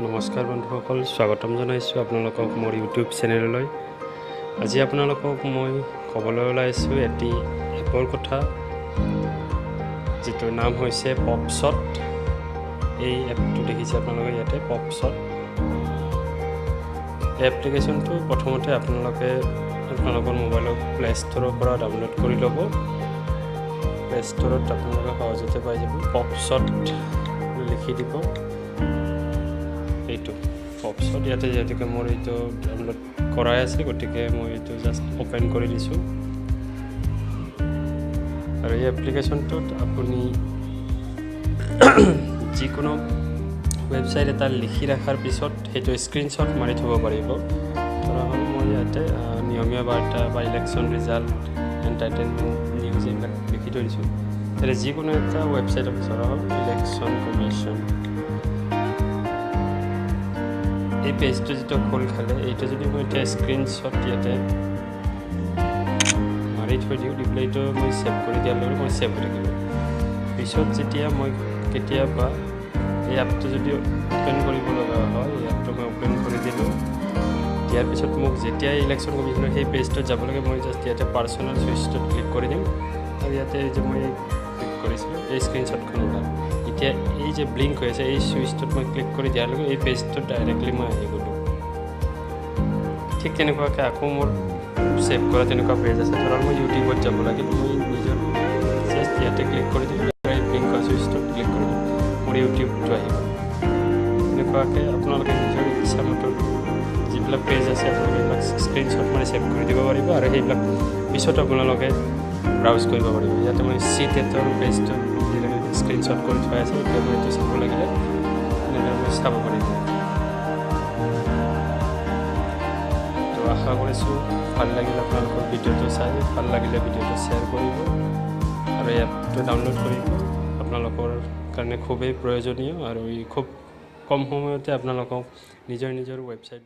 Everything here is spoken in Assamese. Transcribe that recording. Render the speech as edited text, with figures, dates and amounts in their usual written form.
নমস্কাৰ বন্ধুসকল, স্বাগতম জনাইছোঁ আপোনালোকক মোৰ ইউটিউব চেনেললৈ। আজি আপোনালোকক মই ক'বলৈ ওলাইছোঁ এটি এপৰ কথা, যিটোৰ নাম হৈছে পপশ্বট। এই এপটো দেখিছে আপোনালোকে ইয়াতে পপশ্বট। এই এপ্লিকেশ্যনটো প্ৰথমতে আপোনালোকৰ মোবাইলৰ প্লে ষ্ট'ৰৰ পৰা ডাউনলোড কৰি ল'ব। প্লে ষ্ট'ৰত আপোনালোকে সহজতে পাই যাব। পপশ্বট লিখি দিব। এইটো পপশ্বট ইয়াতে যিহেতুকে মোৰ এইটো ডাউনলোড কৰাই আছে, গতিকে মই এইটো জাষ্ট অ'পেন কৰি দিছোঁ। আৰু এই এপ্লিকেশ্যনটোত আপুনি যিকোনো ৱেবছাইট এটা লিখি ৰখাৰ পিছত সেইটো স্ক্ৰীনশ্বট মাৰি থ'ব পাৰিব। ধৰা হ'ল মই ইয়াতে নিয়মীয়া বাৰ্তা বা ইলেকশ্যন ৰিজাল্ট, এণ্টাৰটেইনমেণ্ট নিউজ এইবিলাক লিখি থৈ দিছোঁ। এতিয়া যিকোনো এটা ৱেবছাইটত ধৰা হ'ল ইলেকশ্যন কমিশ্যন, এই পেজটো যিটো খোল খালে এইটো যদি মই এতিয়া স্ক্ৰীনশ্বট ইয়াতে মাৰি থৈ দিওঁ, দি পেলাই এইটো মই ছেভ কৰি দিয়াৰ লগে মই ছেভ হৈ থাকিব। পিছত যেতিয়া মই কেতিয়াবা এই এপটো যদি অ'পেন কৰিব লগা হয়, এই এপটো মই অ'পেন কৰি দিলোঁ। দিয়াৰ পিছত মোক যেতিয়াই ইলেকশ্যন কমিশ্যনৰ সেই পেজটোত যাব লাগে, মই জাষ্ট ইয়াতে পাৰ্চনেল চুইচটোত ক্লিক কৰি দিম। আৰু ইয়াতে যে মই ক্লিক কৰিছিলোঁ এই স্ক্ৰীনশ্বটখন ওলাল। এতিয়া এই যে ব্লিংক হৈ আছে এই চুইচটোত মই ক্লিক কৰি দিয়াৰ লগে এই পেজটোত ডাইৰেক্টলি মই আহি গ'লোঁ। ঠিক তেনেকুৱাকৈ আকৌ মোৰ ছেভ কৰা তেনেকুৱা পেজ আছে। ধৰক মই ইউটিউবত যাব লাগিল, মই নিজৰ জাষ্ট ইয়াতে ক্লিক কৰি দিলোঁ, এই ব্লিংক কৰা চুইচটোত ক্লিক কৰি দিলোঁ, মোৰ ইউটিউবটো আহিব। তেনেকুৱাকৈ আপোনালোকে নিজৰ ইচ্ছামতে যিবিলাক পেজ আছে আপোনালোকে এইবিলাক স্ক্ৰীনশ্বট মাৰি ছেভ কৰি দিব পাৰিব, আৰু সেইবিলাক পিছত আপোনালোকে ব্ৰাউজ কৰিব পাৰিব। ইয়াতে মই চিটেটৰ পেজটো স্ক্ৰীনশ্বট কৰি থোৱা আছে, এতিয়া মই এইটো চাব লাগিলে এনেদৰে মই চাব পাৰিম। তো আশা কৰিছোঁ ভাল লাগিলে আপোনালোকৰ ভিডিঅ'টো চাই। ভাল লাগিলে ভিডিঅ'টো শ্বেয়াৰ কৰিব আৰু এই এপটো ডাউনলোড কৰিব। আপোনালোকৰ কাৰণে খুবেই প্ৰয়োজনীয়, আৰু ই খুব কম সময়তে আপোনালোকক নিজৰ ৱেবছাইট